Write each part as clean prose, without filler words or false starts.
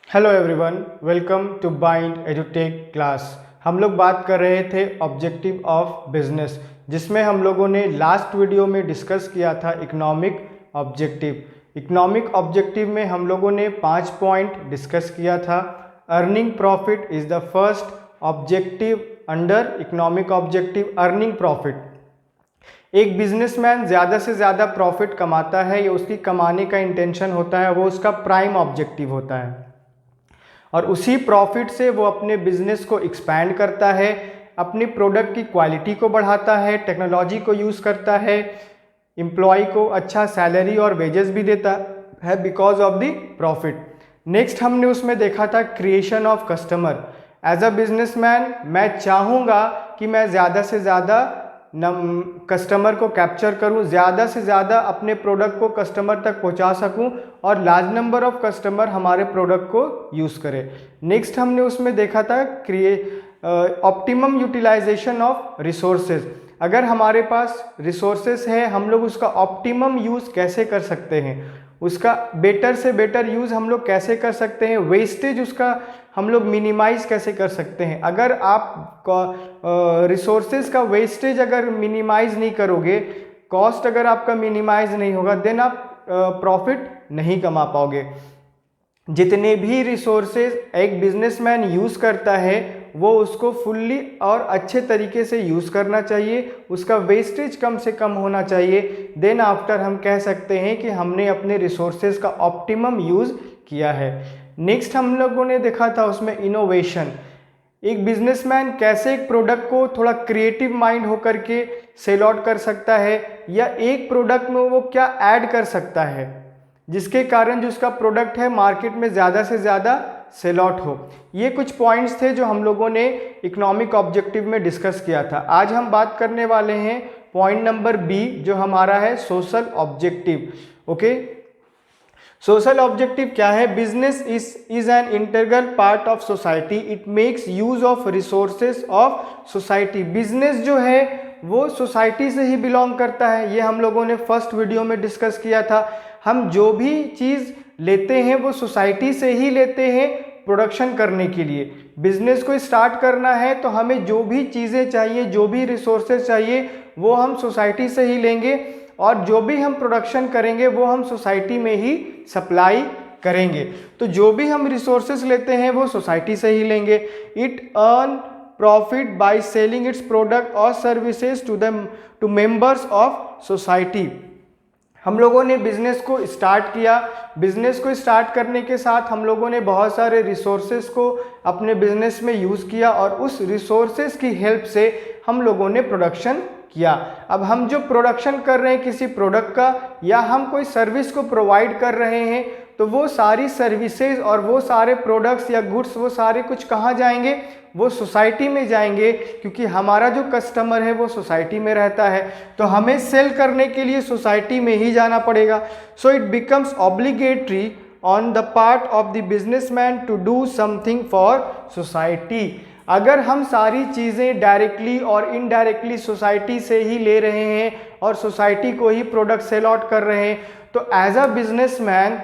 Hello everyone, welcome to Bind एजुटेक class. हम लोग बात कर रहे थे ऑब्जेक्टिव ऑफ बिजनेस, जिसमें हम लोगों ने लास्ट वीडियो में डिस्कस किया था इकोनॉमिक ऑब्जेक्टिव। इकोनॉमिक ऑब्जेक्टिव में हम लोगों ने 5 पॉइंट डिस्कस किया था। Earning profit is the first objective under economic objective. Earning profit, एक बिजनेसमैन ज़्यादा से ज़्यादा प्रॉफिट कमाता है या उसकी कमाने का इंटेंशन होता है, वो उसका प्राइम ऑब्जेक्टिव होता है और उसी प्रॉफिट से वो अपने बिजनेस को एक्सपैंड करता है, अपनी प्रोडक्ट की क्वालिटी को बढ़ाता है, टेक्नोलॉजी को यूज़ करता है, एम्प्लॉय को अच्छा सैलरी और वेजेस भी देता है because of the profit. Next हमने उसमें देखा था creation of customer. As a businessman मैं चाहूँगा कि मैं ज़्यादा से ज़्यादा कस्टमर को कैप्चर करूं, ज़्यादा से ज़्यादा अपने प्रोडक्ट को कस्टमर तक पहुंचा सकूं और लार्ज नंबर ऑफ कस्टमर हमारे प्रोडक्ट को यूज़ करें। नेक्स्ट हमने उसमें देखा था ऑप्टिमम यूटिलाइजेशन ऑफ रिसोर्सेज। अगर हमारे पास रिसोर्सेज है, हम लोग उसका ऑप्टिमम यूज़ कैसे कर सकते हैं, उसका बेटर से बेटर यूज़ हम लोग कैसे कर सकते हैं, वेस्टेज उसका हम लोग मिनिमाइज कैसे कर सकते हैं। अगर आप रिसोर्सेज का वेस्टेज अगर मिनिमाइज नहीं करोगे, कॉस्ट अगर आपका मिनिमाइज नहीं होगा, देन आप प्रॉफिट नहीं कमा पाओगे। जितने भी रिसोर्सेज एक बिजनेसमैन यूज़ करता है वो उसको फुल्ली और अच्छे तरीके से यूज़ करना चाहिए, उसका वेस्टेज कम से कम होना चाहिए। देन आफ्टर हम कह सकते हैं कि हमने अपने रिसोर्सेज का ऑप्टिमम यूज़ किया है। नेक्स्ट हम लोगों ने देखा था उसमें इनोवेशन। एक बिजनेसमैन कैसे एक प्रोडक्ट को थोड़ा क्रिएटिव माइंड होकर के सेल आउट कर सकता है, या एक प्रोडक्ट में वो क्या ऐड कर सकता है जिसके कारण जो उसका प्रोडक्ट है मार्केट में ज़्यादा से ज़्यादा सेल आउट हो। ये कुछ पॉइंट्स थे जो हम लोगों ने इकोनॉमिक ऑब्जेक्टिव में डिस्कस किया था। आज हम बात करने वाले हैं पॉइंट नंबर बी, जो हमारा है social objective. Okay, social objective क्या है? Business is an integral part of society, it makes use of resources of society. Business जो है वो सोसाइटी से ही बिलोंग करता है, ये हम लोगों ने फर्स्ट वीडियो में डिस्कस किया था। हम जो भी चीज़ लेते हैं वो सोसाइटी से ही लेते हैं प्रोडक्शन करने के लिए। बिजनेस को स्टार्ट करना है तो हमें जो भी चीज़ें चाहिए, जो भी रिसोर्सेज चाहिए, वो हम सोसाइटी से ही लेंगे और जो भी हम प्रोडक्शन करेंगे वो हम सोसाइटी में ही सप्लाई करेंगे। तो जो भी हम रिसोर्सेज लेते हैं वो सोसाइटी से ही लेंगे। It earn profit by selling its product और services to members of society. हम लोगों ने बिजनेस को स्टार्ट किया, बिजनेस को स्टार्ट करने के साथ हम लोगों ने बहुत सारे रिसोर्सेज को अपने बिजनेस में यूज़ किया और उस रिसोर्सेज की हेल्प से हम लोगों ने प्रोडक्शन किया। अब हम जो प्रोडक्शन कर रहे हैं किसी प्रोडक्ट का या हम कोई सर्विस को प्रोवाइड कर रहे हैं, तो वो सारी सर्विसेज और वो सारे प्रोडक्ट्स या गुड्स वो सारे कुछ कहाँ जाएंगे? वो सोसाइटी में जाएंगे, क्योंकि हमारा जो कस्टमर है वो सोसाइटी में रहता है, तो हमें सेल करने के लिए सोसाइटी में ही जाना पड़ेगा। So it becomes obligatory on the part of the businessman to do something for society. अगर हम सारी चीज़ें डायरेक्टली और इनडायरेक्टली सोसाइटी से ही ले रहे हैं और सोसाइटी को ही प्रोडक्ट सेल आउट कर रहे हैं, तो एज अ बिजनेसमैन,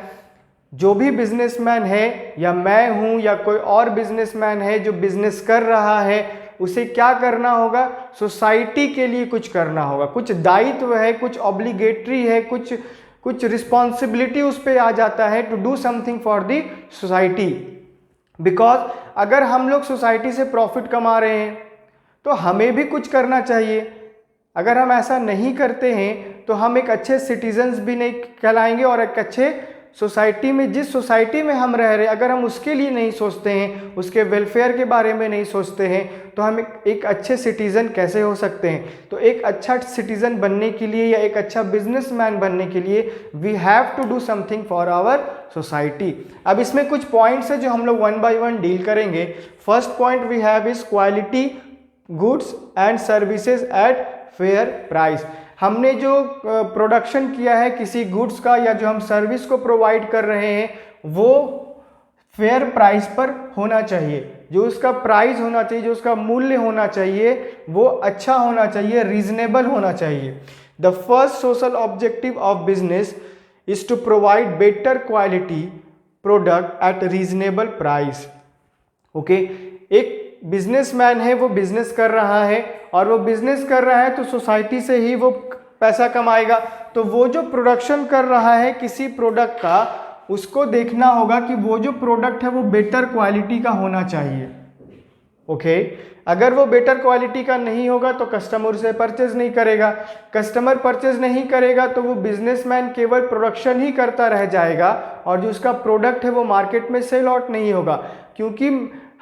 जो भी बिजनेसमैन है या मैं हूं या कोई और बिजनेसमैन है जो बिजनेस कर रहा है, उसे क्या करना होगा? सोसाइटी के लिए कुछ करना होगा। कुछ दायित्व है, कुछ ऑब्लिगेटरी है, कुछ रिस्पॉन्सिबिलिटी उस पर आ जाता है to do something for the society. Because अगर हम लोग सोसाइटी से प्रॉफिट कमा रहे हैं तो हमें भी कुछ करना चाहिए। अगर हम ऐसा नहीं करते हैं तो हम एक अच्छे सिटीजन्स भी नहीं कहलाएंगे और एक अच्छे सोसाइटी में, जिस सोसाइटी में हम रह रहे हैं, अगर हम उसके लिए नहीं सोचते हैं, उसके वेलफेयर के बारे में नहीं सोचते हैं, तो हम एक अच्छे सिटीज़न कैसे हो सकते हैं? तो एक अच्छा सिटीज़न बनने के लिए या एक अच्छा बिजनेसमैन बनने के लिए we have to do something for our society. अब इसमें कुछ पॉइंट्स है जो हम लोग वन बाय वन डील करेंगे। First point we have is quality goods and services at fair price. हमने जो प्रोडक्शन किया है किसी गुड्स का या जो हम सर्विस को प्रोवाइड कर रहे हैं वो फेयर प्राइस पर होना चाहिए। जो उसका प्राइस होना चाहिए, जो उसका मूल्य होना चाहिए, वो अच्छा होना चाहिए, रीजनेबल होना चाहिए। The first social objective of business is to provide better quality product at reasonable price. Okay, एक बिजनेसमैन है, वो बिजनेस कर रहा है और वो बिजनेस कर रहा है तो सोसाइटी से ही वो पैसा कमाएगा। तो वो जो प्रोडक्शन कर रहा है किसी प्रोडक्ट का, उसको देखना होगा कि वो जो प्रोडक्ट है वो बेटर क्वालिटी का होना चाहिए। ओके, अगर वो बेटर क्वालिटी का नहीं होगा तो कस्टमर उसे परचेज नहीं करेगा। कस्टमर परचेज नहीं करेगा तो वो बिजनेसमैन केवल प्रोडक्शन ही करता रह जाएगा और जो उसका प्रोडक्ट है वो मार्केट में सेल आउट नहीं होगा। क्योंकि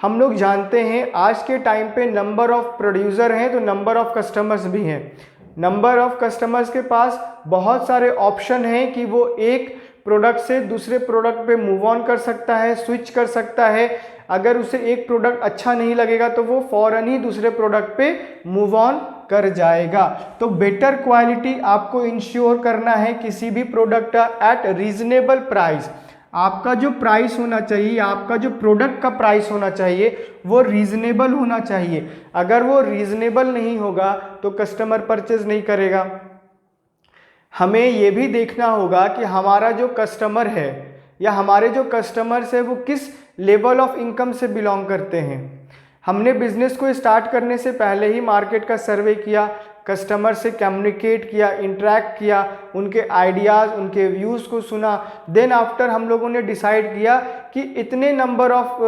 हम लोग जानते हैं आज के टाइम पे नंबर ऑफ प्रोड्यूसर हैं तो नंबर ऑफ कस्टमर्स भी हैं। नंबर ऑफ कस्टमर्स के पास बहुत सारे ऑप्शन हैं कि वो एक प्रोडक्ट से दूसरे प्रोडक्ट पे मूव ऑन कर सकता है, स्विच कर सकता है। अगर उसे एक प्रोडक्ट अच्छा नहीं लगेगा तो वो फौरन ही दूसरे प्रोडक्ट पे मूव ऑन कर जाएगा। तो बेटर क्वालिटी आपको इंश्योर करना है किसी भी प्रोडक्ट का एट रीजनेबल प्राइस। आपका जो प्राइस होना चाहिए, आपका जो प्रोडक्ट का प्राइस होना चाहिए वो रीजनेबल होना चाहिए। अगर वो रीजनेबल नहीं होगा तो कस्टमर परचेज नहीं करेगा। हमें ये भी देखना होगा कि हमारा जो कस्टमर है या हमारे जो कस्टमर्स है वो किस लेवल ऑफ इनकम से बिलोंग करते हैं। हमने बिजनेस को स्टार्ट करने से पहले ही मार्केट का सर्वे किया, कस्टमर से कम्युनिकेट किया, इंटरेक्ट किया, उनके आइडियाज़, उनके व्यूज़ को सुना। देन आफ्टर हम लोगों ने डिसाइड किया कि इतने नंबर ऑफ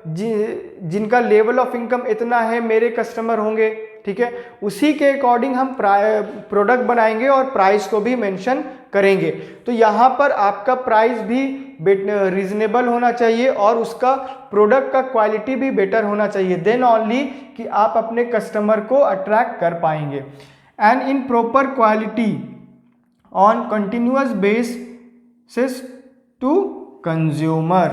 जिनका लेवल ऑफ इनकम इतना है मेरे कस्टमर होंगे, ठीक है। उसी के अकॉर्डिंग हम प्रोडक्ट बनाएंगे और प्राइस को भी मेंशन करेंगे। तो यहाँ पर आपका प्राइस भी रीजनेबल होना चाहिए और उसका प्रोडक्ट का क्वालिटी भी बेटर होना चाहिए। देन ओनली कि आप अपने कस्टमर को अट्रैक्ट कर पाएंगे। And in proper quality on continuous basis to consumer.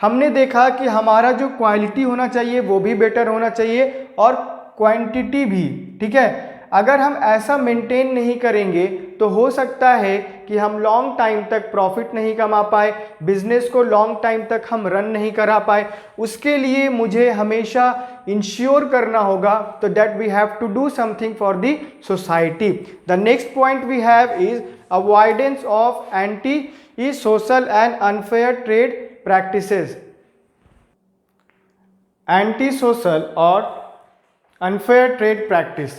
हमने देखा कि हमारा जो क्वालिटी होना चाहिए वो भी बेटर होना चाहिए और क्वांटिटी भी, ठीक है। अगर हम ऐसा मेंटेन नहीं करेंगे तो हो सकता है कि हम लॉन्ग टाइम तक प्रॉफिट नहीं कमा पाए, बिजनेस को लॉन्ग टाइम तक हम रन नहीं करा पाए। उसके लिए मुझे हमेशा इंश्योर करना होगा तो that we have to do something for the society. The next point we have is avoidance of anti social and unfair trade practices. Anti social और unfair trade practice.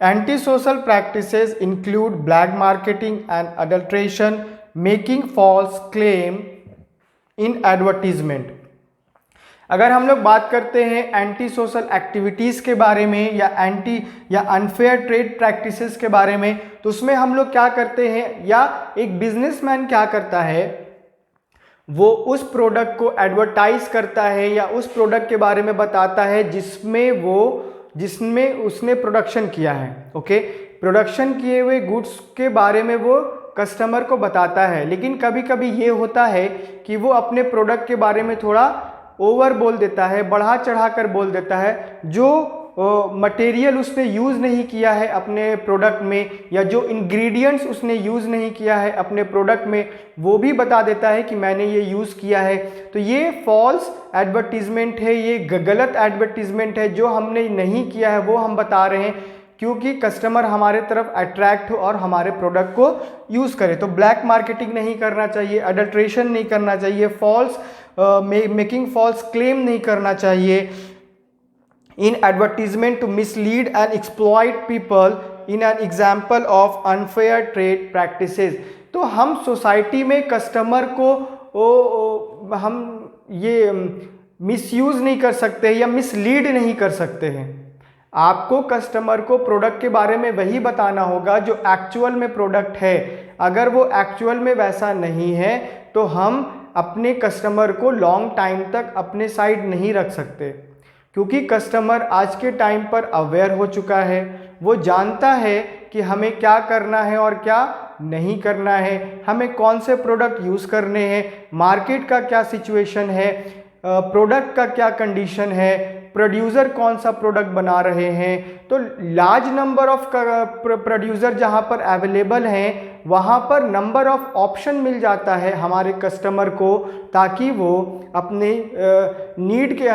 Antisocial practices include black marketing and adulteration, making false claim in advertisement. अगर हम लोग बात करते हैं anti social activities के बारे में या अनफेयर ट्रेड प्रैक्टिसेस के बारे में, तो उसमें हम लोग क्या करते हैं या एक बिजनेसमैन क्या करता है, वो उस प्रोडक्ट को एडवर्टाइज करता है या उस प्रोडक्ट के बारे में बताता है जिसमें उसने प्रोडक्शन किया है। ओके, प्रोडक्शन किए हुए गुड्स के बारे में वो कस्टमर को बताता है। लेकिन कभी कभी ये होता है कि वो अपने प्रोडक्ट के बारे में थोड़ा ओवर बोल देता है, बढ़ा चढ़ा कर बोल देता है। जो मटेरियल उसने यूज़ नहीं किया है अपने प्रोडक्ट में या जो इंग्रेडिएंट्स उसने यूज़ नहीं किया है अपने प्रोडक्ट में, वो भी बता देता है कि मैंने ये यूज़ किया है। तो ये फॉल्स एडवर्टीजमेंट है, ये गलत एडवर्टीजमेंट है। जो हमने नहीं किया है वो हम बता रहे हैं क्योंकि कस्टमर हमारे तरफ अट्रैक्ट हो और हमारे प्रोडक्ट को यूज़ करे। तो ब्लैक मार्केटिंग नहीं करना चाहिए, अडल्ट्रेशन नहीं करना चाहिए, मेकिंग फॉल्स क्लेम नहीं करना चाहिए in advertisement to mislead and exploit people in an example of unfair trade practices। तो हम सोसाइटी में कस्टमर को हम ये मिसयूज़ नहीं कर सकते या मिसलीड नहीं कर सकते हैं। आपको कस्टमर को प्रोडक्ट के बारे में वही बताना होगा जो एक्चुअल में प्रोडक्ट है। अगर वो एक्चुअल में वैसा नहीं है तो हम अपने कस्टमर को लॉन्ग टाइम तक अपने साइड नहीं रख सकते, क्योंकि कस्टमर आज के टाइम पर अवेयर हो चुका है। वो जानता है कि हमें क्या करना है और क्या नहीं करना है, हमें कौन से प्रोडक्ट यूज़ करने हैं, मार्केट का क्या सिचुएशन है, प्रोडक्ट का क्या कंडीशन है, प्रोड्यूसर कौन सा प्रोडक्ट बना रहे हैं। तो लार्ज नंबर ऑफ प्रोड्यूसर जहाँ पर अवेलेबल हैं वहाँ पर नंबर ऑफ ऑप्शन मिल जाता है हमारे कस्टमर को, ताकि वो अपने नीड के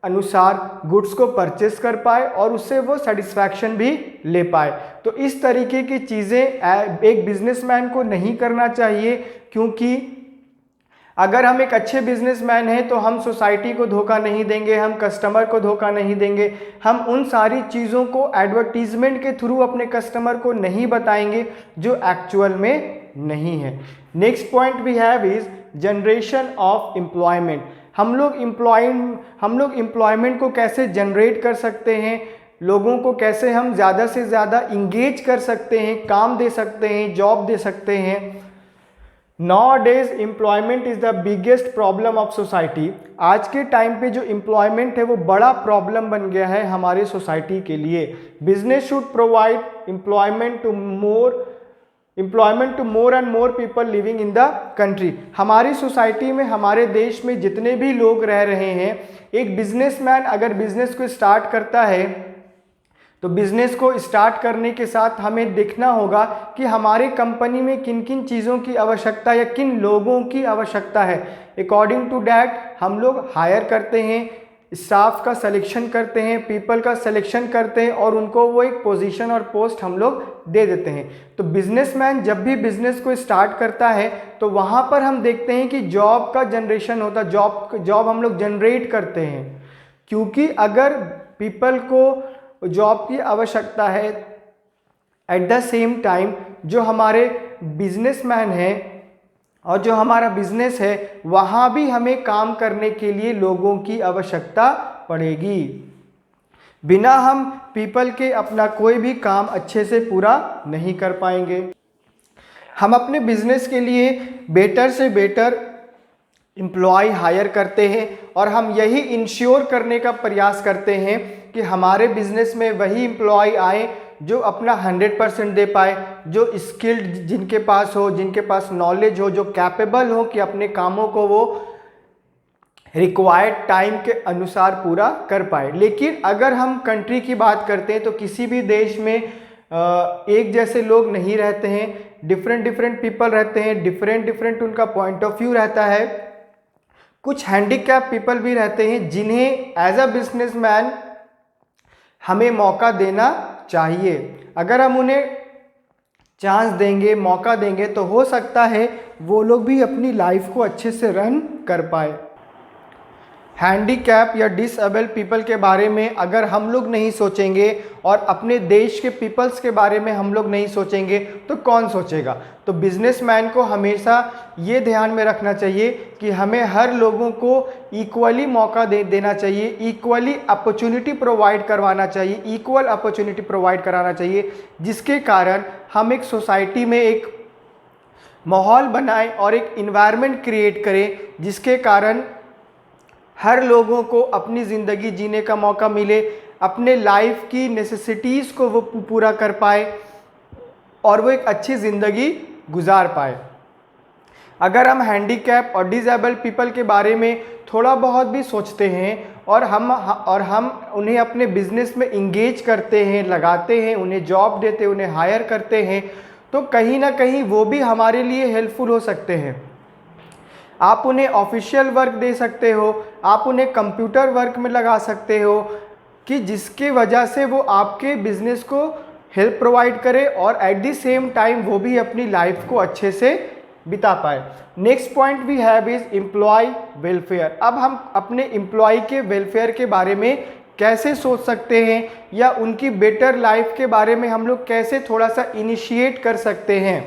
अनुसार गुड्स को परचेस कर पाए और उससे वो सेटिस्फैक्शन भी ले पाए। तो इस तरीके की चीज़ें एक बिजनेसमैन को नहीं करना चाहिए, क्योंकि अगर हम एक अच्छे बिजनेसमैन हैं तो हम सोसाइटी को धोखा नहीं देंगे, हम कस्टमर को धोखा नहीं देंगे, हम उन सारी चीज़ों को एडवर्टीजमेंट के थ्रू अपने कस्टमर को नहीं बताएंगे जो एक्चुअल में नहीं है। Next point we have is generation of employment. हम लोग एम्प्लॉयमेंट को कैसे जनरेट कर सकते हैं, लोगों को कैसे हम ज़्यादा से ज़्यादा इंगेज कर सकते हैं, काम दे सकते हैं, जॉब दे सकते हैं। Nowadays employment is the biggest problem of society। आज के टाइम पे जो एम्प्लॉयमेंट है वो बड़ा प्रॉब्लम बन गया है हमारे सोसाइटी के लिए। Business should provide employment to more and more people living in the country. हमारी सोसाइटी में, हमारे देश में जितने भी लोग रह रहे हैं, एक बिजनेसमैन अगर बिजनेस को स्टार्ट करता है तो बिजनेस को स्टार्ट करने के साथ हमें देखना होगा कि हमारे कंपनी में किन किन चीज़ों की आवश्यकता या किन लोगों की आवश्यकता है। अकॉर्डिंग टू डैट हम लोग हायर करते हैं, स्टाफ का सिलेक्शन करते हैं, पीपल का सिलेक्शन करते हैं और उनको वो एक पोजीशन और पोस्ट हम लोग दे देते हैं। तो बिजनेसमैन जब भी बिजनेस को स्टार्ट करता है तो वहाँ पर हम देखते हैं कि जॉब का जनरेशन होता है, जॉब हम लोग जनरेट करते हैं, क्योंकि अगर पीपल को जॉब की आवश्यकता है, एट द सेम टाइम जो हमारे बिजनेसमैन हैं और जो हमारा बिजनेस है वहाँ भी हमें काम करने के लिए लोगों की आवश्यकता पड़ेगी। बिना हम पीपल के अपना कोई भी काम अच्छे से पूरा नहीं कर पाएंगे। हम अपने बिजनेस के लिए बेटर से बेटर एम्प्लॉय हायर करते हैं और हम यही इंश्योर करने का प्रयास करते हैं कि हमारे बिजनेस में वही एम्प्लॉय आए जो अपना 100% दे पाए, जो स्किल्ड जिनके पास हो, जिनके पास नॉलेज हो, जो कैपेबल हो कि अपने कामों को वो रिक्वायर्ड टाइम के अनुसार पूरा कर पाए। लेकिन अगर हम कंट्री की बात करते हैं तो किसी भी देश में एक जैसे लोग नहीं रहते हैं, डिफरेंट पीपल रहते हैं, डिफरेंट उनका पॉइंट ऑफ व्यू रहता है। कुछ हैंडीकैप पीपल भी रहते हैं जिन्हें एज अ बिजनेसमैन हमें मौका देना चाहिए। अगर हम उन्हें चांस देंगे, मौका देंगे तो हो सकता है वो लोग भी अपनी लाइफ को अच्छे से रन कर पाए। हैंडीकैप या डिसेबल पीपल के बारे में अगर हम लोग नहीं सोचेंगे और अपने देश के पीपल्स के बारे में हम लोग नहीं सोचेंगे तो कौन सोचेगा। तो बिजनेसमैन को हमेशा ये ध्यान में रखना चाहिए कि हमें हर लोगों को इक्वली मौका देना चाहिए, इक्वली अपॉर्चुनिटी प्रोवाइड करवाना चाहिए, इक्वल अपॉर्चुनिटी प्रोवाइड कराना चाहिए, जिसके कारण हम एक सोसाइटी में एक माहौल बनाएं और एक इन्वायरमेंट क्रिएट करें जिसके कारण हर लोगों को अपनी ज़िंदगी जीने का मौका मिले, अपने लाइफ की नेसेसिटीज़ को वो पूरा कर पाए और वो एक अच्छी ज़िंदगी गुजार पाए। अगर हम हैंडीकैप और डिसेबल पीपल के बारे में थोड़ा बहुत भी सोचते हैं और हम उन्हें अपने बिजनेस में इंगेज करते हैं, लगाते हैं, उन्हें जॉब देते हैं, उन्हें हायर करते हैं, तो कहीं ना कहीं वो भी हमारे लिए हेल्पफुल हो सकते हैं। आप उन्हें ऑफिशियल वर्क दे सकते हो, आप उन्हें कंप्यूटर वर्क में लगा सकते हो कि जिसके वजह से वो आपके बिजनेस को हेल्प प्रोवाइड करे और एट द सेम टाइम वो भी अपनी लाइफ को अच्छे से बिता पाए। Next point we have is employ welfare. अब हम अपने एम्प्लॉय के वेलफेयर के बारे में कैसे सोच सकते हैं या उनकी बेटर लाइफ के बारे में हम लोग कैसे थोड़ा सा इनिशिएट कर सकते हैं।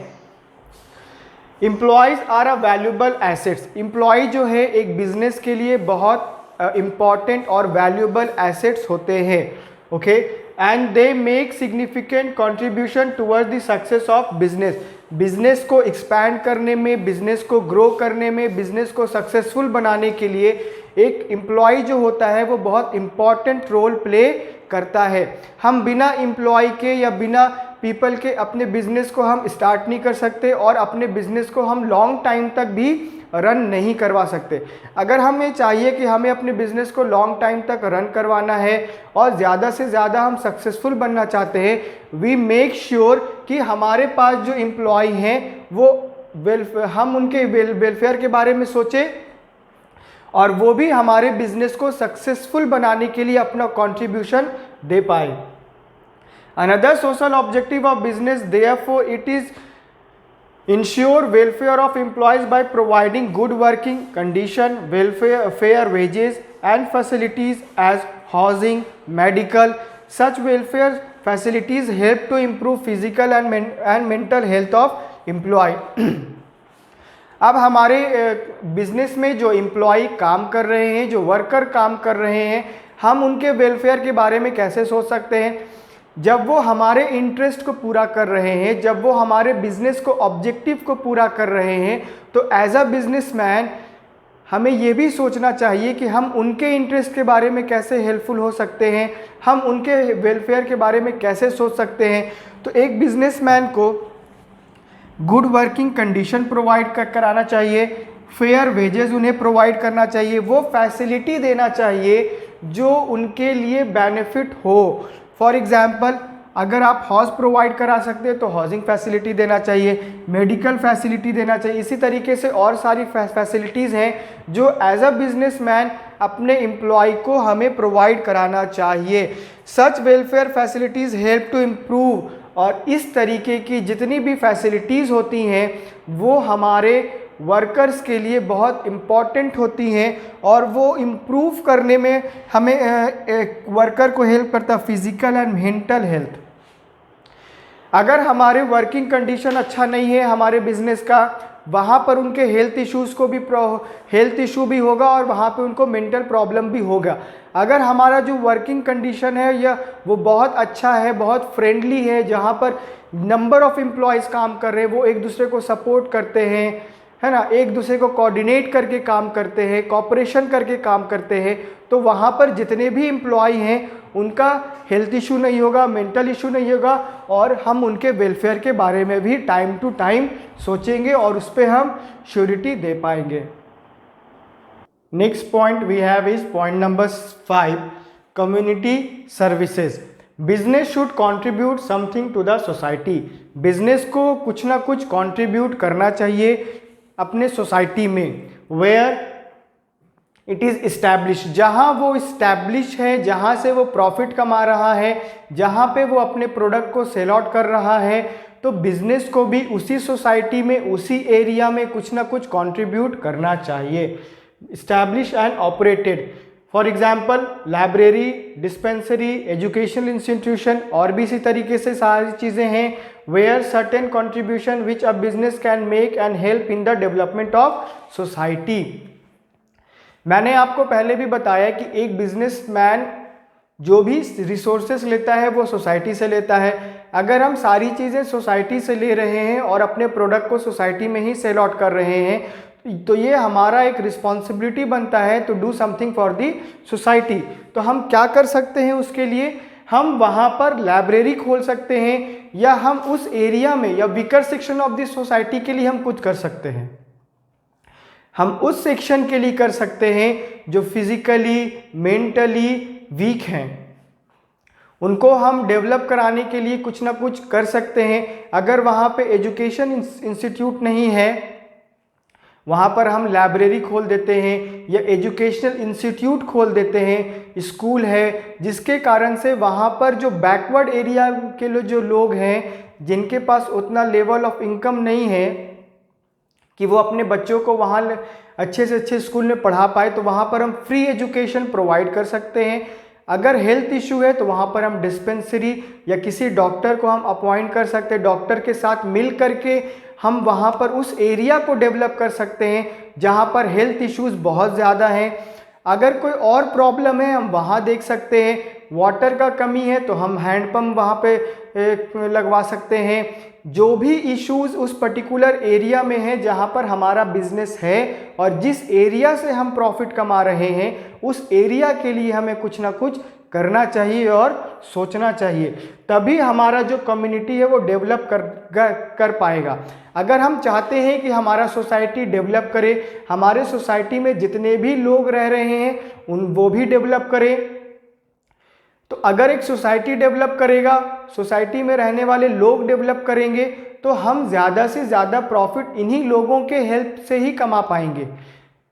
Employees are a valuable assets. Employ जो है एक बिजनेस के लिए बहुत इम्पॉर्टेंट और वैल्यूएबल एसेट्स होते हैं, okay, and they make significant contribution towards the success of business. Business को एक्सपैंड करने में, बिजनेस को ग्रो करने में, बिजनेस को सक्सेसफुल बनाने के लिए एक एम्प्लॉय जो होता है वो बहुत इम्पॉर्टेंट रोल प्ले करता है। हम बिना एम्प्लॉय के या बिना पीपल के अपने बिजनेस को हम स्टार्ट नहीं कर सकते और अपने बिजनेस को हम लॉन्ग टाइम तक भी रन नहीं करवा सकते। अगर हमें चाहिए कि हमें अपने बिजनेस को लॉन्ग टाइम तक रन करवाना है और ज़्यादा से ज़्यादा हम सक्सेसफुल बनना चाहते हैं, वी मेक श्योर कि हमारे पास जो एम्प्लॉय हैं वो हम उनके वेलफेयर के बारे में सोचें और वो भी हमारे बिजनेस को सक्सेसफुल बनाने के लिए अपना कंट्रीब्यूशन दे पाए। Another social objective of business, therefore, it is ensure welfare of employees by providing good working condition, welfare, fair wages and facilities as housing, medical. Such welfare facilities help to improve physical and mental health of employ. अब हमारे business में जो employ काम कर रहे हैं, जो worker काम कर रहे हैं, हम उनके वेलफेयर के बारे में कैसे सोच सकते हैं? जब वो हमारे इंटरेस्ट को पूरा कर रहे हैं, जब वो हमारे बिजनेस को ऑब्जेक्टिव को पूरा कर रहे हैं, तो एज अ बिजनेसमैन हमें ये भी सोचना चाहिए कि हम उनके इंटरेस्ट के बारे में कैसे हेल्पफुल हो सकते हैं, हम उनके वेलफेयर के बारे में कैसे सोच सकते हैं. तो एक बिजनेसमैन को गुड वर्किंग कंडीशन प्रोवाइड कराना चाहिए, फेयर वेजेस उन्हें प्रोवाइड करना चाहिए, वो फैसिलिटी देना चाहिए जो उनके लिए बेनिफिट हो. फॉर एग्जाम्पल, अगर आप हाउस प्रोवाइड करा सकते हैं तो हाउसिंग फैसिलिटी देना चाहिए, मेडिकल फैसिलिटी देना चाहिए. इसी तरीके से और सारी फैसिलिटीज़ हैं जो एज अ बिजनेसमैन अपने एम्प्लॉय को हमें प्रोवाइड कराना चाहिए. Such welfare facilities help to improve. और इस तरीके की जितनी भी फैसिलिटीज़ होती हैं वो हमारे वर्कर्स के लिए बहुत इम्पॉर्टेंट होती हैं और वो इम्प्रूव करने में हमें एक वर्कर को हेल्प करता है, फिजिकल एंड मेंटल हेल्थ. अगर हमारे वर्किंग कंडीशन अच्छा नहीं है हमारे बिजनेस का, वहाँ पर उनके हेल्थ इशू भी होगा और वहाँ पे उनको मेंटल प्रॉब्लम भी होगा. अगर हमारा जो वर्किंग कंडीशन है या वो बहुत अच्छा है, बहुत फ्रेंडली है, जहाँ पर नंबर ऑफ एम्प्लॉयज़ काम कर रहे हैं, वो एक दूसरे को सपोर्ट करते हैं, है ना, एक दूसरे को कोऑर्डिनेट करके काम करते हैं, कॉपरेशन करके काम करते हैं, तो वहाँ पर जितने भी एम्प्लॉय हैं उनका हेल्थ इशू नहीं होगा, मेंटल इशू नहीं होगा और हम उनके वेलफेयर के बारे में भी टाइम टू टाइम सोचेंगे और उस पर हम श्योरिटी दे पाएंगे. Next point we have is point number 5, community services. Business should contribute something to the society. Business को कुछ ना कुछ कंट्रीब्यूट करना चाहिए अपने सोसाइटी में. वेयर इट इज़ इस्टेब्लिश, जहाँ वो इस्टेब्लिश है, जहाँ से वो प्रॉफिट कमा रहा है, जहाँ पे वो अपने प्रोडक्ट को सेल आउट कर रहा है, तो बिजनेस को भी उसी सोसाइटी में, उसी एरिया में कुछ ना कुछ कंट्रीब्यूट करना चाहिए. Establish and operated, for example library, dispensary, educational institution और भी इसी तरीके से सारी चीज़ें हैं. Where certain contribution which a business can make and help in the development of society. मैंने आपको पहले भी बताया कि एक बिजनेसमैन जो भी रिसोर्सेस लेता है वो सोसाइटी से लेता है. अगर हम सारी चीज़ें सोसाइटी से ले रहे हैं और अपने प्रोडक्ट को सोसाइटी में ही सेल आउट कर रहे हैं तो ये हमारा एक रिस्पॉन्सिबिलिटी बनता है to do something for the society. तो हम क्या कर सकते हैं उसके लिए? हम वहाँ पर लाइब्रेरी खोल सकते हैं या हम उस एरिया में या weaker section of this society के लिए हम कुछ कर सकते हैं. हम उस सेक्शन के लिए कर सकते हैं जो फिजिकली, मेंटली वीक हैं, उनको हम डेवलप कराने के लिए कुछ ना कुछ कर सकते हैं. अगर वहाँ पे एजुकेशन इंस्टीट्यूट नहीं है, वहाँ पर हम लाइब्रेरी खोल देते हैं या एजुकेशनल इंस्टीट्यूट खोल देते हैं, स्कूल है, जिसके कारण से वहाँ पर जो बैकवर्ड एरिया के जो लोग हैं, जिनके पास उतना लेवल ऑफ इनकम नहीं है कि वो अपने बच्चों को वहाँ अच्छे से अच्छे स्कूल में पढ़ा पाए, तो वहाँ पर हम फ्री एजुकेशन प्रोवाइड कर सकते हैं. अगर हेल्थ इशू है तो वहाँ पर हम डिस्पेंसरी या किसी डॉक्टर को हम अपॉइंट कर सकते हैं. डॉक्टर के साथ मिल करके हम वहाँ पर उस एरिया को डेवलप कर सकते हैं जहाँ पर हेल्थ इश्यूज़ बहुत ज़्यादा हैं. अगर कोई और प्रॉब्लम है हम वहाँ देख सकते हैं. वाटर का कमी है तो हम हैंडपम्प वहाँ पे लगवा सकते हैं. जो भी इश्यूज़ उस पर्टिकुलर एरिया में है जहाँ पर हमारा बिजनेस है और जिस एरिया से हम प्रॉफिट कमा रहे हैं, उस एरिया के लिए हमें कुछ ना कुछ करना चाहिए और सोचना चाहिए. तभी हमारा जो कम्युनिटी है वो डेवलप कर पाएगा. अगर हम चाहते हैं कि हमारा सोसाइटी डेवलप करे, हमारे सोसाइटी में जितने भी लोग रह रहे हैं वो भी डेवलप करें, तो अगर एक सोसाइटी डेवलप करेगा, सोसाइटी में रहने वाले लोग डेवलप करेंगे, तो हम ज़्यादा से ज़्यादा प्रॉफिट इन्हीं लोगों के हेल्प से ही कमा पाएंगे.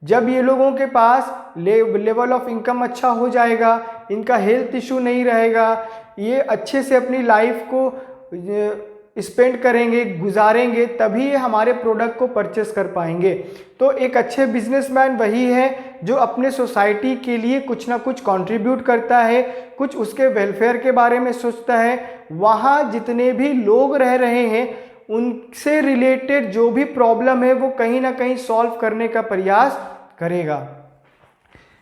जब ये लोगों के पास लेवल ऑफ इनकम अच्छा हो जाएगा, इनका हेल्थ इशू नहीं रहेगा, ये अच्छे से अपनी लाइफ को स्पेंड करेंगे, गुजारेंगे, तभी हमारे प्रोडक्ट को परचेस कर पाएंगे। तो एक अच्छे बिजनेसमैन वही है जो अपने सोसाइटी के लिए कुछ ना कुछ कंट्रीब्यूट करता है, कुछ उसके वेलफेयर के बारे में सोचता है, वहाँ जितने भी लोग रह रहे हैं उनसे रिलेटेड जो भी प्रॉब्लम है वो कहीं ना कहीं सॉल्व करने का प्रयास करेगा।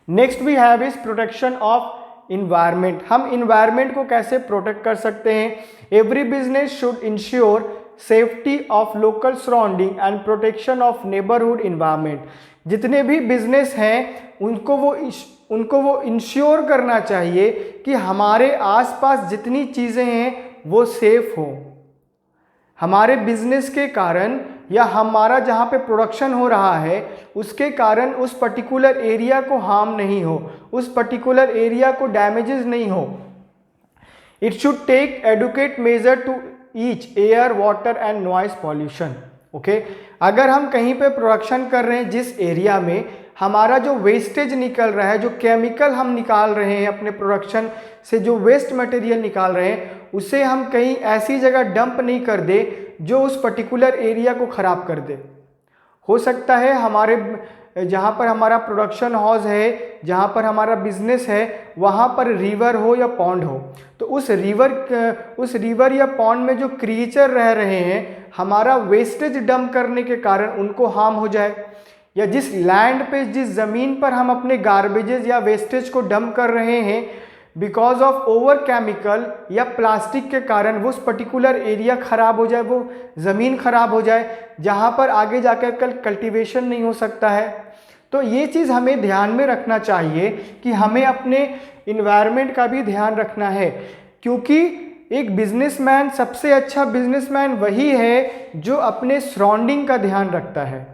Next we have is protection of environment. हम इन्वायरमेंट को कैसे प्रोटेक्ट कर सकते हैं? Every business should ensure safety of local surrounding and protection of neighbourhood environment. जितने भी बिजनेस हैं उनको वो इंश्योर करना चाहिए कि हमारे आसपास जितनी चीज़ें हैं वो सेफ हो। हमारे बिजनेस के कारण या हमारा जहाँ पे प्रोडक्शन हो रहा है उसके कारण उस पर्टिकुलर एरिया को हार्म नहीं हो, उस पर्टिकुलर एरिया को डैमेजेस नहीं हो। It should take adequate measure to each air, water and noise pollution. Okay, अगर हम कहीं पे प्रोडक्शन कर रहे हैं जिस एरिया में हमारा जो वेस्टेज निकल रहा है, जो केमिकल हम निकाल रहे हैं अपने प्रोडक्शन से, जो वेस्ट मटेरियल निकाल रहे हैं, उसे हम कहीं ऐसी जगह डंप नहीं कर दे जो उस पर्टिकुलर एरिया को ख़राब कर दे। हो सकता है हमारे जहाँ पर हमारा प्रोडक्शन हाउस है, जहाँ पर हमारा बिजनेस है, वहाँ पर रिवर हो या पॉन्ड हो, तो उस रिवर या पॉन्ड में जो क्रिएचर रह रहे हैं, हमारा वेस्टेज डंप करने के कारण उनको हार्म हो जाए, या जिस लैंड पे, जिस ज़मीन पर हम अपने गार्बेजेस या वेस्टेज को डंप कर रहे हैं, बिकॉज ऑफ ओवर केमिकल या प्लास्टिक के कारण वो उस पर्टिकुलर एरिया ख़राब हो जाए, वो ज़मीन ख़राब हो जाए, जहाँ पर आगे जाकर कल्टीवेशन नहीं हो सकता है। तो ये चीज़ हमें ध्यान में रखना चाहिए कि हमें अपने इन्वायरमेंट का भी ध्यान रखना है, क्योंकि एक बिजनेसमैन, सबसे अच्छा बिजनेसमैन वही है जो अपने सराउंडिंग का ध्यान रखता है,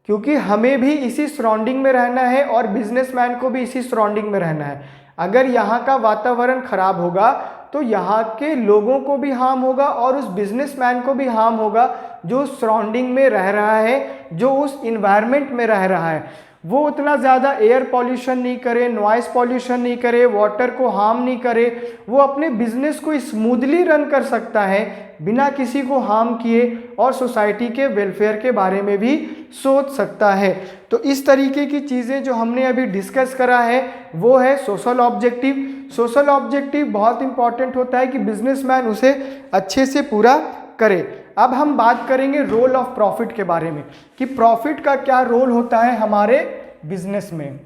क्योंकि हमें भी इसी सराउंडिंग में रहना है और बिजनेसमैन को भी इसी सराउंडिंग में रहना है। अगर यहाँ का वातावरण खराब होगा तो यहाँ के लोगों को भी हार्म होगा और उस बिजनेसमैन को भी हार्म होगा जो उस सराउंडिंग में रह रहा है, जो उस इन्वायरमेंट में रह रहा है। वो उतना ज़्यादा एयर पॉल्यूशन नहीं करे, नॉइस पॉल्यूशन नहीं करे, वाटर को हार्म नहीं करे, वो अपने बिजनेस को स्मूथली रन कर सकता है बिना किसी को हार्म किए, और सोसाइटी के वेलफेयर के बारे में भी सोच सकता है। तो इस तरीके की चीज़ें जो हमने अभी डिस्कस करा है वो है सोशल ऑब्जेक्टिव। सोशल ऑब्जेक्टिव बहुत इंपॉर्टेंट होता है कि बिजनेसमैन उसे अच्छे से पूरा करे। अब हम बात करेंगे रोल ऑफ प्रॉफिट के बारे में, कि प्रॉफिट का क्या रोल होता है हमारे बिजनेस में।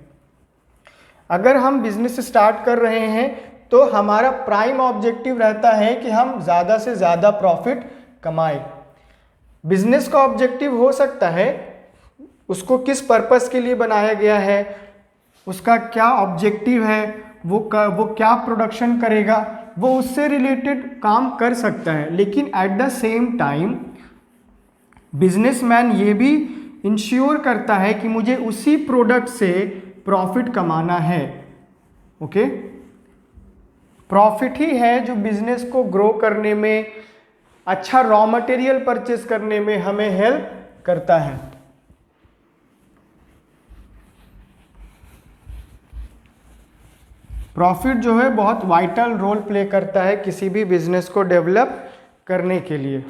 अगर हम बिजनेस स्टार्ट कर रहे हैं तो हमारा प्राइम ऑब्जेक्टिव रहता है कि हम ज़्यादा से ज़्यादा प्रॉफिट कमाएं। बिजनेस का ऑब्जेक्टिव हो सकता है, उसको किस पर्पस के लिए बनाया गया है, उसका क्या ऑब्जेक्टिव है, वो क्या प्रोडक्शन करेगा, वो उससे रिलेटेड काम कर सकता है। लेकिन at the same time businessman ये भी इंश्योर करता है कि मुझे उसी प्रोडक्ट से प्रॉफिट कमाना है। ओके, प्रॉफिट ही है जो बिजनेस को ग्रो करने में, अच्छा रॉ मटेरियल परचेस करने में हमें हेल्प करता है। प्रॉफिट जो है बहुत वाइटल रोल प्ले करता है किसी भी बिजनेस को डेवलप करने के लिए।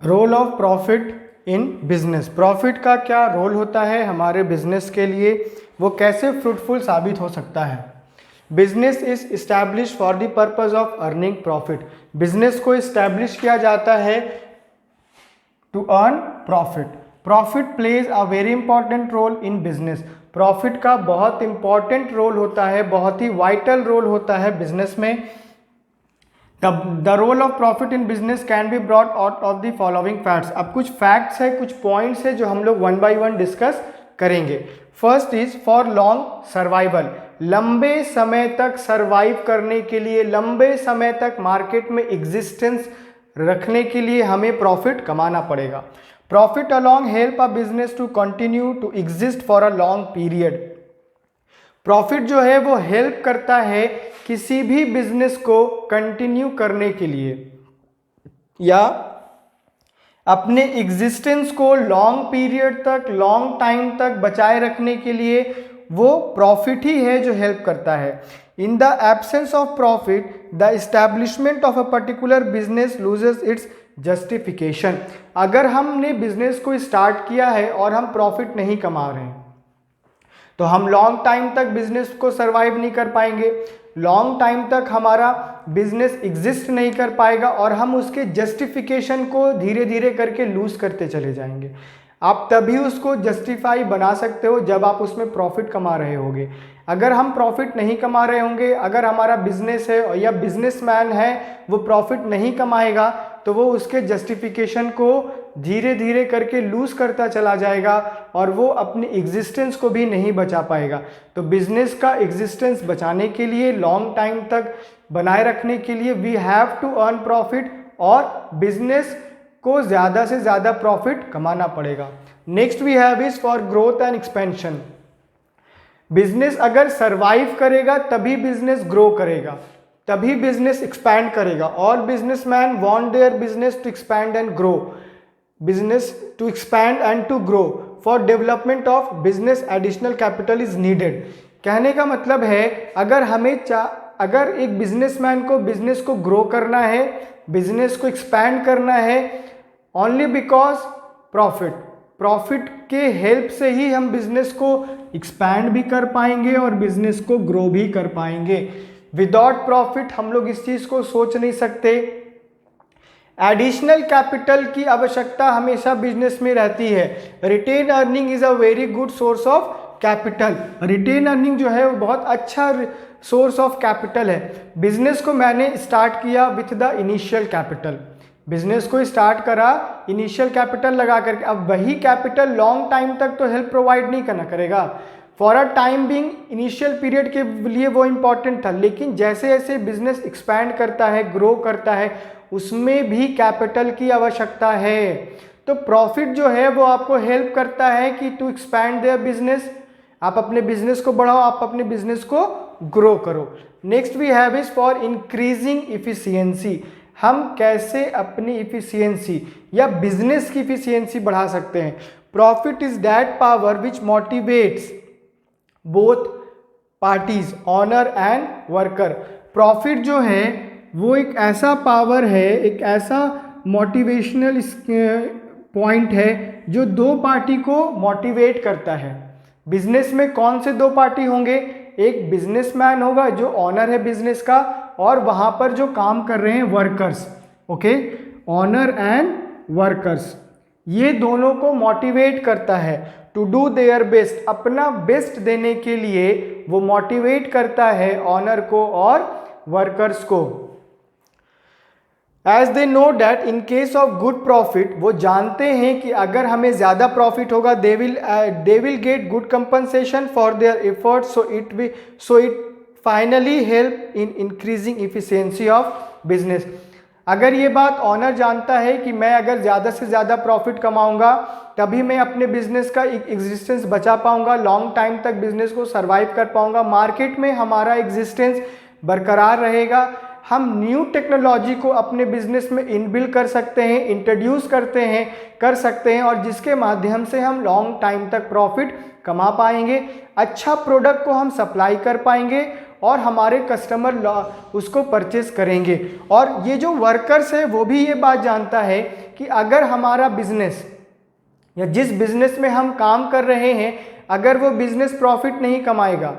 Role of profit in business, profit का क्या रोल होता है हमारे बिजनेस के लिए, वो कैसे फ्रूटफुल साबित हो सकता है। Business is establish for the purpose of earning profit, business को इस्टेब्लिश किया जाता है to earn profit. Profit plays a very important role in business, profit का बहुत इंपॉर्टेंट रोल होता है, बहुत ही वाइटल रोल होता है बिजनेस में। The role of profit in business can be brought out of the following facts. अब कुछ फैक्ट्स है, कुछ पॉइंट्स है जो हम लोग वन बाय वन डिस्कस करेंगे। First is for long survival, लंबे समय तक सर्वाइव करने के लिए, लंबे समय तक मार्केट में एग्जिस्टेंस रखने के लिए हमें प्रॉफिट कमाना पड़ेगा। Profit along help a business to continue to exist for a long period, profit जो है वो हेल्प करता है किसी भी बिजनेस को कंटिन्यू करने के लिए या अपने एग्जिस्टेंस को लॉन्ग पीरियड तक, लॉन्ग टाइम तक बचाए रखने के लिए वो प्रॉफिट ही है जो हेल्प करता है। In the absence of profit the establishment of a particular business loses it's justification. अगर हमने बिजनेस को स्टार्ट किया है और हम प्रॉफिट नहीं कमा रहे हैं तो हम लॉन्ग टाइम तक बिजनेस को सरवाइव नहीं कर पाएंगे, लॉन्ग टाइम तक हमारा बिजनेस एग्जिस्ट नहीं कर पाएगा और हम उसके जस्टिफिकेशन को धीरे धीरे करके लूज करते चले जाएंगे। आप तभी उसको जस्टिफाई बना सकते हो जब आप उसमें प्रॉफिट कमा रहे होगे। अगर हम प्रॉफिट नहीं कमा रहे होंगे, अगर हमारा बिजनेस है या बिजनेसमैन है वो प्रॉफिट नहीं कमाएगा तो वो उसके जस्टिफिकेशन को धीरे धीरे करके लूज करता चला जाएगा और वो अपनी एग्जिस्टेंस को भी नहीं बचा पाएगा। तो बिजनेस का एग्जिस्टेंस बचाने के लिए, लॉन्ग टाइम तक बनाए रखने के लिए we have to earn profit और बिजनेस को ज़्यादा से ज़्यादा प्रॉफिट कमाना पड़ेगा। Next we have is for growth and expansion. Business अगर सरवाइव करेगा तभी बिजनेस ग्रो करेगा, तभी बिजनेस एक्सपैंड करेगा। All businessman want their business to expand and grow, business to expand and to grow. For development of business additional capital is needed. कहने का मतलब है अगर एक बिजनेसमैन को बिजनेस को ग्रो करना है, बिजनेस को एक्सपैंड करना है, ओनली बिकॉज प्रॉफिट के हेल्प से ही हम बिजनेस को एक्सपैंड भी कर पाएंगे और बिजनेस को ग्रो भी कर पाएंगे। विदाउट प्रॉफिट हम लोग इस चीज को सोच नहीं सकते। एडिशनल कैपिटल की आवश्यकता हमेशा बिजनेस में रहती है। Retain earning is a very good source of capital. Retain earning जो है वो बहुत अच्छा सोर्स ऑफ कैपिटल है। बिजनेस को मैंने स्टार्ट किया with the initial capital, business को स्टार्ट करा इनिशियल कैपिटल लगा करके, अब वही कैपिटल लॉन्ग टाइम तक तो हेल्प प्रोवाइड नहीं करना करेगा। For a time being initial period के लिए वो इम्पॉर्टेंट था, लेकिन जैसे जैसे बिजनेस एक्सपैंड करता है, ग्रो करता है, उसमें भी कैपिटल की आवश्यकता है। तो प्रॉफिट जो है वो आपको हेल्प करता है कि टू एक्सपैंड देयर बिजनेस, आप अपने बिजनेस को बढ़ाओ, आप अपने बिजनेस को ग्रो करो। Next we have is for increasing efficiency. हम कैसे अपनी इफिशियंसी या बिजनेस की इफिशियंसी बढ़ा सकते हैं। Profit is that power which motivates both parties, owner and worker. Profit जो है वो एक ऐसा पावर है, एक ऐसा मोटिवेशनल पॉइंट है जो दो पार्टी को मोटिवेट करता है। बिजनेस में कौन से दो पार्टी होंगे? एक बिजनेसमैन होगा जो ऑनर है बिजनेस का, और वहां पर जो काम कर रहे हैं workers, okay, owner and workers, ये दोनों को मोटिवेट करता है टू डू देयर बेस्ट, अपना बेस्ट देने के लिए वो मोटिवेट करता है ऑनर को और वर्कर्स को। As they know that in case of good profit, वो जानते हैं कि अगर हमें ज़्यादा प्रॉफिट होगा they will get good compensation for their effort, so it finally help in increasing efficiency of business. अगर ये बात ऑनर जानता है कि मैं अगर ज़्यादा से ज़्यादा प्रॉफिट कमाऊंगा तभी मैं अपने बिजनेस का एग्जिस्टेंस बचा पाऊंगा, लॉन्ग टाइम तक बिजनेस को सरवाइव कर पाऊंगा, मार्केट में हमारा एग्जिस्टेंस बरकरार रहेगा, हम न्यू टेक्नोलॉजी को अपने बिजनेस में इनबिल्ड कर सकते हैं, इंट्रोड्यूस कर सकते हैं और जिसके माध्यम से हम लॉन्ग टाइम तक प्रॉफिट कमा पाएंगे, अच्छा प्रोडक्ट को हम सप्लाई कर पाएंगे और हमारे कस्टमर उसको परचेस करेंगे। और ये जो वर्कर्स है वो भी ये बात जानता है कि अगर हमारा बिजनेस या जिस बिजनेस में हम काम कर रहे हैं, अगर वो बिजनेस प्रॉफिट नहीं कमाएगा,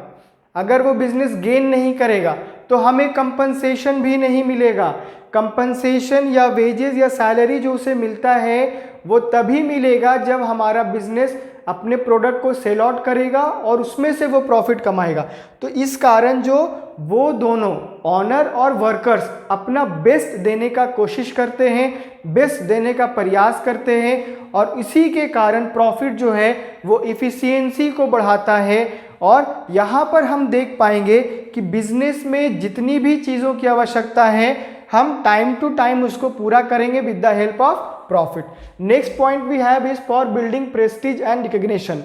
अगर वो बिजनेस गेन नहीं करेगा तो हमें कंपनसेशन भी नहीं मिलेगा। कंपनसेशन या वेजेस या सैलरी जो उसे मिलता है वो तभी मिलेगा जब हमारा बिजनेस अपने प्रोडक्ट को सेल आउट करेगा और उसमें से वो प्रॉफिट कमाएगा। तो इस कारण जो वो दोनों ऑनर और वर्कर्स अपना बेस्ट देने का कोशिश करते हैं, बेस्ट देने का प्रयास करते हैं और इसी के कारण प्रॉफिट जो है वो इफिशियंसी को बढ़ाता है। और यहाँ पर हम देख पाएंगे कि बिजनेस में जितनी भी चीज़ों की आवश्यकता है हम टाइम टू टाइम उसको पूरा करेंगे with the help of profit. Next point we have is for building prestige and recognition.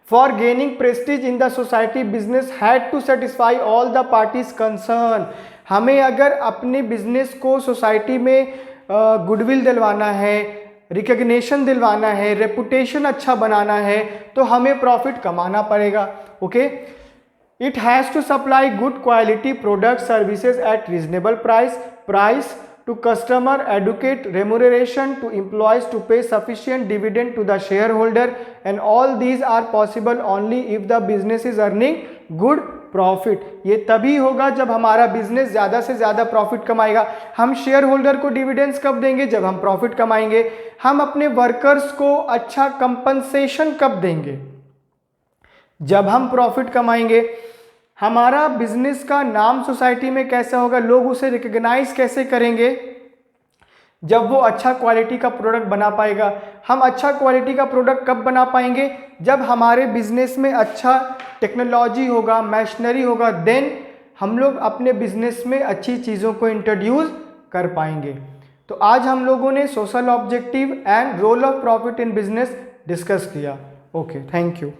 For gaining prestige in the society business had to satisfy all the parties concern. हमें अगर अपने business को society में goodwill दिलवाना है, recognition दिलवाना है, reputation अच्छा बनाना है तो हमें प्रॉफिट कमाना पड़ेगा। Okay, It has to supply good quality products, services at reasonable price to customer, adequate remuneration to employees to pay sufficient dividend to the shareholder, and all these are possible only if the business is earning good profit. ये तभी होगा जब हमारा business ज़्यादा से ज़्यादा profit कमाएगा। हम शेयर होल्डर को डिविडेंड्स कब देंगे? जब हम प्रॉफिट कमाएंगे। हम अपने वर्कर्स को अच्छा कंपनसेशन कब देंगे? जब हम प्रॉफिट कमाएंगे। हमारा बिजनेस का नाम सोसाइटी में कैसा होगा? लोग उसे रिकॉग्नाइज कैसे करेंगे? जब वो अच्छा क्वालिटी का प्रोडक्ट बना पाएगा। हम अच्छा क्वालिटी का प्रोडक्ट कब बना पाएंगे? जब हमारे बिजनेस में अच्छा टेक्नोलॉजी होगा, मशीनरी होगा, देन हम लोग अपने बिजनेस में अच्छी चीज़ों को इंट्रोड्यूस कर पाएंगे। तो आज हम लोगों ने social objective and role of profit in business discuss किया। Okay, thank you.